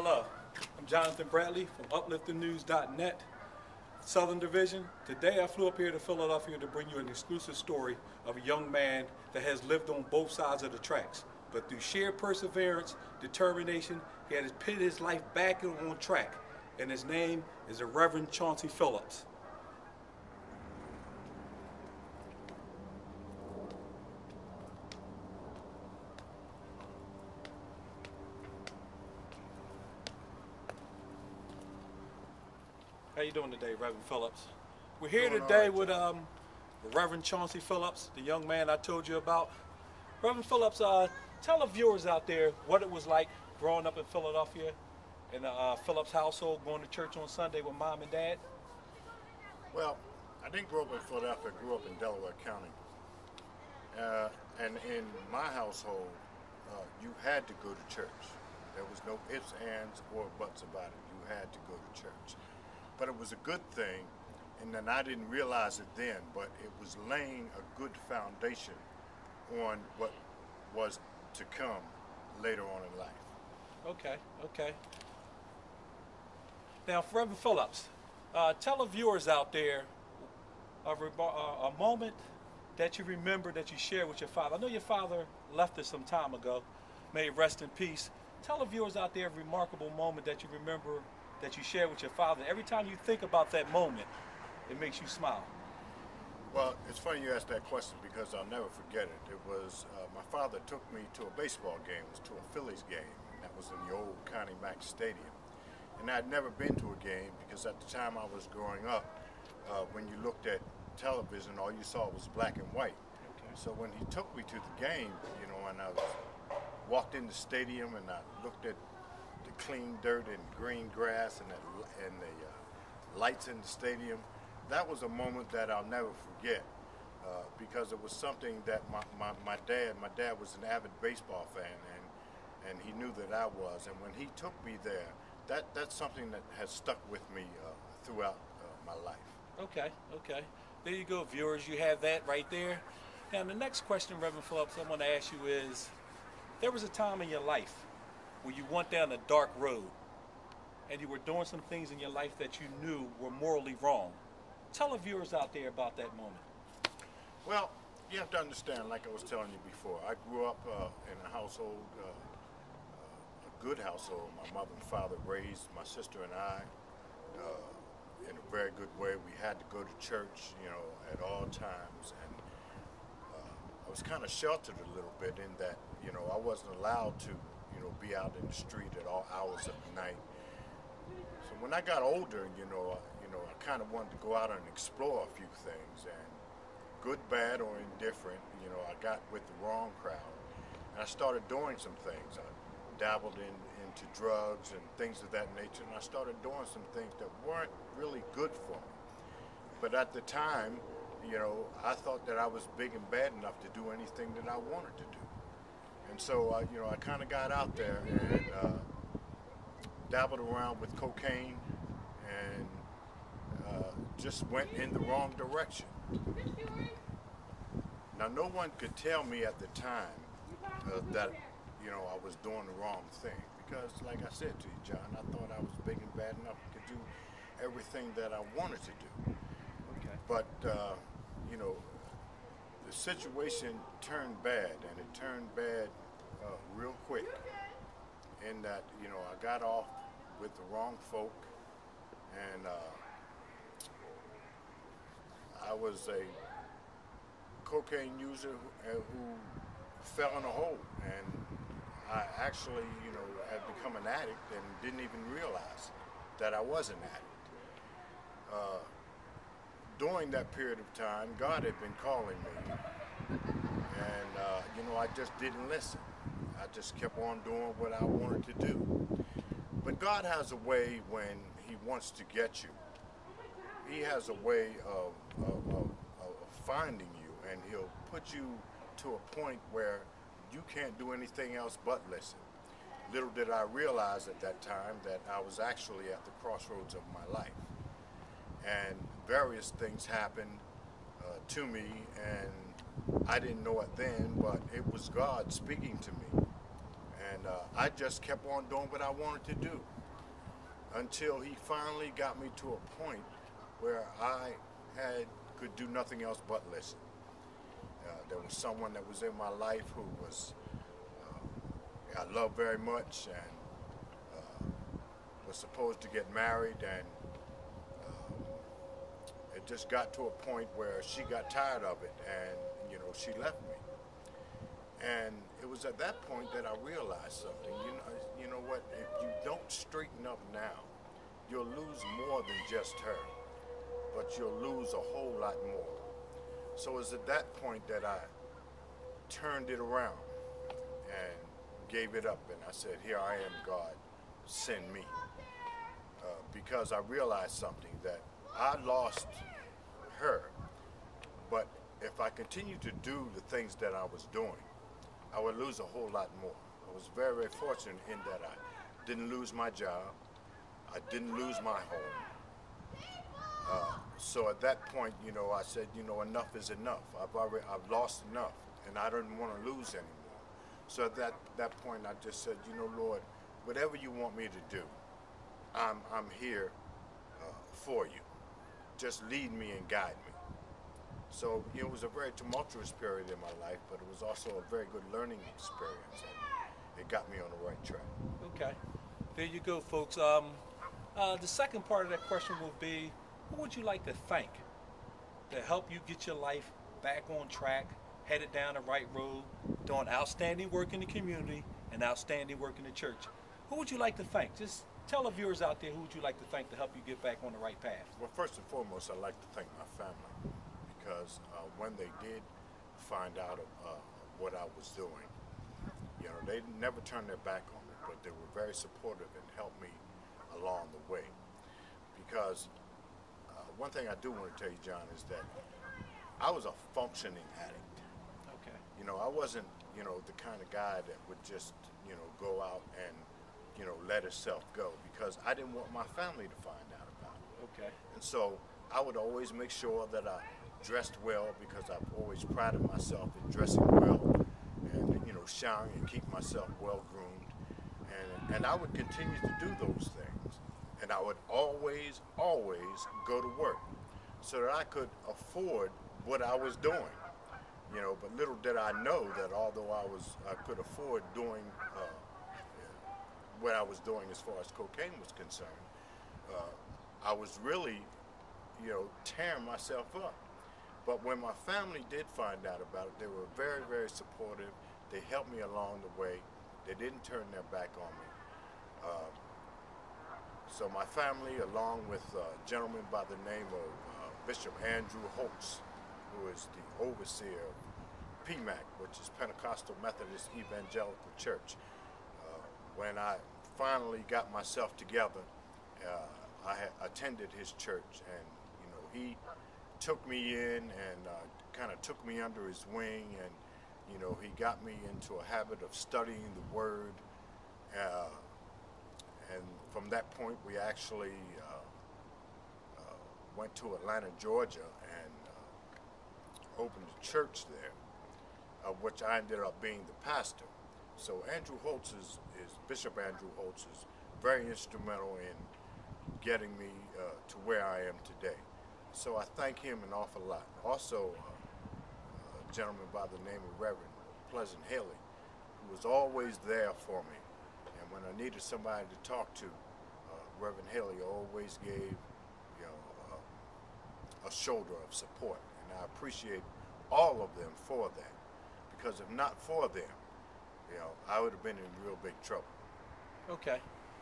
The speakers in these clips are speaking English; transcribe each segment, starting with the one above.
Hello, I'm Jonathan Bradley from upliftingnews.net, Southern Division. Today I flew up here to Philadelphia to bring you an exclusive story of a young man that has lived on both sides of the tracks. But through sheer perseverance, determination, he had pitted his life back on track. And his name is the Reverend Chauncey Phillips. How you doing today, Reverend Phillips? We're here today with Reverend Chauncey Phillips, the young man I told you about. Reverend Phillips, tell the viewers out there what it was like growing up in Philadelphia in the Phillips household, going to church on Sunday with mom and dad. Well, I didn't grow up in Philadelphia. I grew up in Delaware County. And in my household, you had to go to church. There was no ifs, ands, or buts about it. You had to go to church. But it was a good thing, and then I didn't realize it then, but it was laying a good foundation on what was to come later on in life. Okay, okay. Now, Reverend Phillips, tell the viewers out there a moment that you remember that you shared with your father. I know your father left us some time ago. May he rest in peace. Tell the viewers out there a remarkable moment that you remember that you shared with your father. Every time you think about that moment, it makes you smile. Well, it's funny you asked that question because I'll never forget it. It was, my father took me to a baseball game. It was to a Phillies game. That was in the old Connie Mack Stadium. And I'd never been to a game because at the time I was growing up, when you looked at television, all you saw was black and white. Okay. So when he took me to the game, you know, and I walked in the stadium and I looked at the clean dirt and green grass and the lights in the stadium, that was a moment that I'll never forget because it was something that my dad was an avid baseball fan, and he knew that I was, and when he took me there, that's something that has stuck with me throughout my life. Okay, okay. There you go, viewers. You have that right there. Now, the next question, Reverend Phillips, I want to ask you is, there was a time in your life where you went down a dark road and you were doing some things in your life that you knew were morally wrong. Tell the viewers out there about that moment. Well, you have to understand, like I was telling you before, I grew up in a household, a good household. My mother and father raised my sister and I in a very good way. We had to go to church, you know, at all times, and I was kind of sheltered a little bit in that, you know, I wasn't allowed to, you know, be out in the street at all hours of the night. So when I got older, you know, I kind of wanted to go out and explore a few things, and good, bad, or indifferent, you know, I got with the wrong crowd, and I started doing some things. I dabbled into drugs and things of that nature, and I started doing some things that weren't really good for me. But at the time, you know, I thought that I was big and bad enough to do anything that I wanted to do. And so, you know, I kind of got out there and dabbled around with cocaine and just went in the wrong direction. Now, no one could tell me at the time that, you know, I was doing the wrong thing because, like I said to you, John, I thought I was big and bad enough to do everything that I wanted to do. Okay. But, you know, the situation turned bad, and it turned bad real quick in that, you know, I got off with the wrong folk, and I was a cocaine user who fell in a hole, and I actually, you know, had become an addict and didn't even realize that I was an addict. During that period of time, God had been calling me, and you know, I just didn't listen. I just kept on doing what I wanted to do. But God has a way when He wants to get you. He has a way of finding you, and He'll put you to a point where you can't do anything else but listen. Little did I realize at that time that I was actually at the crossroads of my life. And various things happened to me, and I didn't know it then, but it was God speaking to me. And I just kept on doing what I wanted to do until he finally got me to a point where I could do nothing else but listen. There was someone that was in my life who was I loved very much, and was supposed to get married, and it just got to a point where she got tired of it, and she left me. And it was at that point that I realized something. You know what? If you don't straighten up now, you'll lose more than just her, but you'll lose a whole lot more. So it was at that point that I turned it around and gave it up, and I said, "Here I am, God, send me." Because I realized something, that I lost her, but if I continued to do the things that I was doing, I would lose a whole lot more. I was very, very fortunate in that I didn't lose my job. I didn't lose my home. So at that point, I said, enough is enough. I've lost enough, and I didn't want to lose anymore. So at that point, I just said, Lord, whatever you want me to do, I'm here for you. Just lead me and guide me. So it was a very tumultuous period in my life, but it was also a very good learning experience, and it got me on the right track. Okay, there you go, folks. The second part of that question will be, who would you like to thank to help you get your life back on track, headed down the right road, doing outstanding work in the community and outstanding work in the church? Who would you like to thank? Just tell the viewers out there, who would you like to thank to help you get back on the right path? Well, first and foremost, I'd like to thank my family, because when they did find out what I was doing, they never turned their back on me, but they were very supportive and helped me along the way. Because one thing I do want to tell you, John, is that I was a functioning addict. Okay. I wasn't, the kind of guy that would just, go out and, let himself go, because I didn't want my family to find out about it. Okay. And so I would always make sure that I dressed well, because I've always prided myself in dressing well and, showering and keep myself well groomed. And I would continue to do those things. And I would always go to work so that I could afford what I was doing. But little did I know that although I could afford doing what I was doing as far as cocaine was concerned, I was really, tearing myself up. But when my family did find out about it, they were very, very supportive. They helped me along the way. They didn't turn their back on me. So my family, along with a gentleman by the name of Bishop Andrew Holtz, who is the overseer of PMAC, which is Pentecostal Methodist Evangelical Church. When I finally got myself together, I had attended his church, and he took me in and kind of took me under his wing, and he got me into a habit of studying the Word. And from that point, we actually went to Atlanta, Georgia, and opened a church there, of which I ended up being the pastor. So Bishop Andrew Holtz is very instrumental in getting me to where I am today. So I thank him an awful lot. Also, a gentleman by the name of Reverend Pleasant Haley, who was always there for me. And when I needed somebody to talk to, Reverend Haley always gave, a shoulder of support. And I appreciate all of them for that. Because if not for them, I would have been in real big trouble. Okay.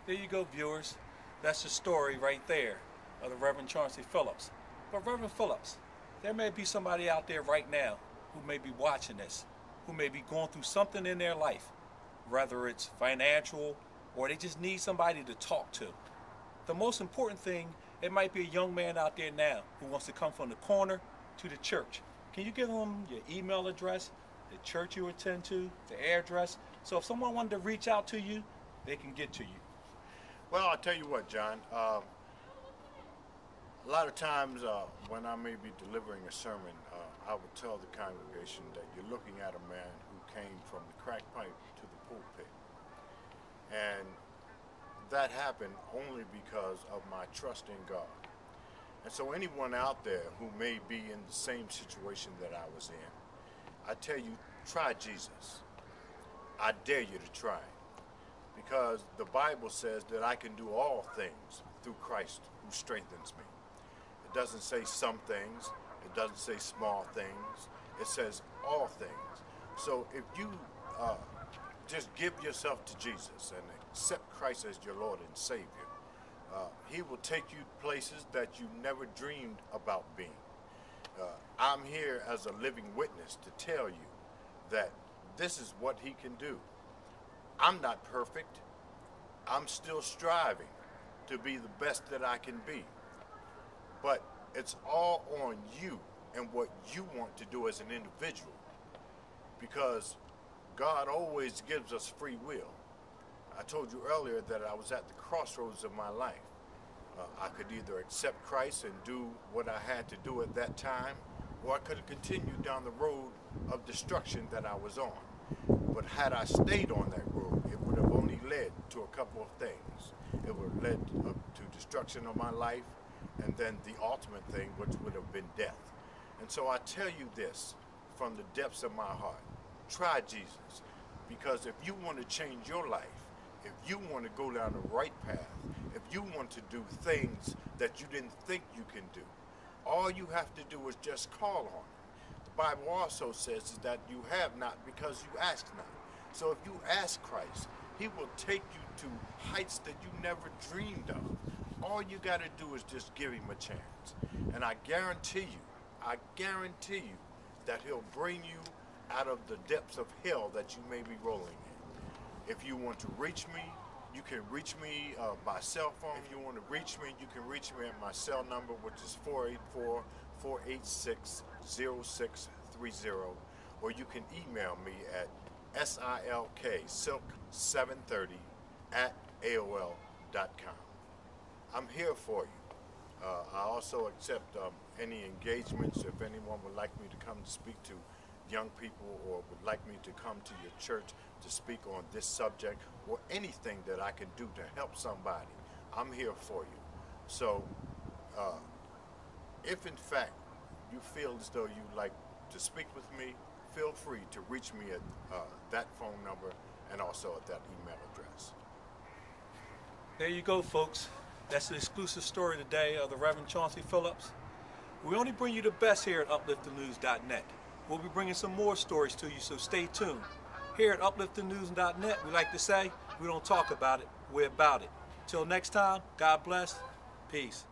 There you go, viewers. That's the story right there of the Reverend Chauncey Phillips. But Reverend Phillips, there may be somebody out there right now who may be watching this, who may be going through something in their life, whether it's financial or they just need somebody to talk to. The most important thing, it might be a young man out there now who wants to come from the corner to the church. Can you give them your email address, the church you attend to, the address? So if someone wanted to reach out to you, they can get to you. Well, I'll tell you what, John. A lot of times when I may be delivering a sermon, I would tell the congregation that you're looking at a man who came from the crack pipe to the pulpit. And that happened only because of my trust in God. And so anyone out there who may be in the same situation that I was in, I tell you, try Jesus. I dare you to try it. Because the Bible says that I can do all things through Christ who strengthens me. It doesn't say some things. It doesn't say small things. It says all things. So if you just give yourself to Jesus and accept Christ as your Lord and Savior, He will take you places that you never dreamed about being. I'm here as a living witness to tell you that this is what He can do. I'm not perfect. I'm still striving to be the best that I can be. But it's all on you and what you want to do as an individual. Because God always gives us free will. I told you earlier that I was at the crossroads of my life. I could either accept Christ and do what I had to do at that time, or I could have continued down the road of destruction that I was on. But had I stayed on that road, it would have only led to a couple of things. It would have led to destruction of my life, and then the ultimate thing, which would have been death. And so I tell you this from the depths of my heart. Try Jesus, because if you want to change your life, if you want to go down the right path, if you want to do things that you didn't think you can do, all you have to do is just call on Him. The Bible also says is that you have not because you ask not. So if you ask Christ, He will take you to heights that you never dreamed of. All you got to do is just give Him a chance. And I guarantee you that He'll bring you out of the depths of hell that you may be rolling in. If you want to reach me, you can reach me by cell phone. If you want to reach me, you can reach me at my cell number, which is 484-486-0630. Or you can email me at silk730@aol.com. I'm here for you. I also accept any engagements. If anyone would like me to come to speak to young people or would like me to come to your church to speak on this subject or anything that I can do to help somebody, I'm here for you. So if in fact you feel as though you'd like to speak with me, feel free to reach me at that phone number and also at that email address. There you go, folks. That's the exclusive story today of the Reverend Chauncey Phillips. We only bring you the best here at upliftingnews.net. We'll be bringing some more stories to you, so stay tuned. Here at upliftingnews.net, we like to say, we don't talk about it, we're about it. Till next time, God bless, peace.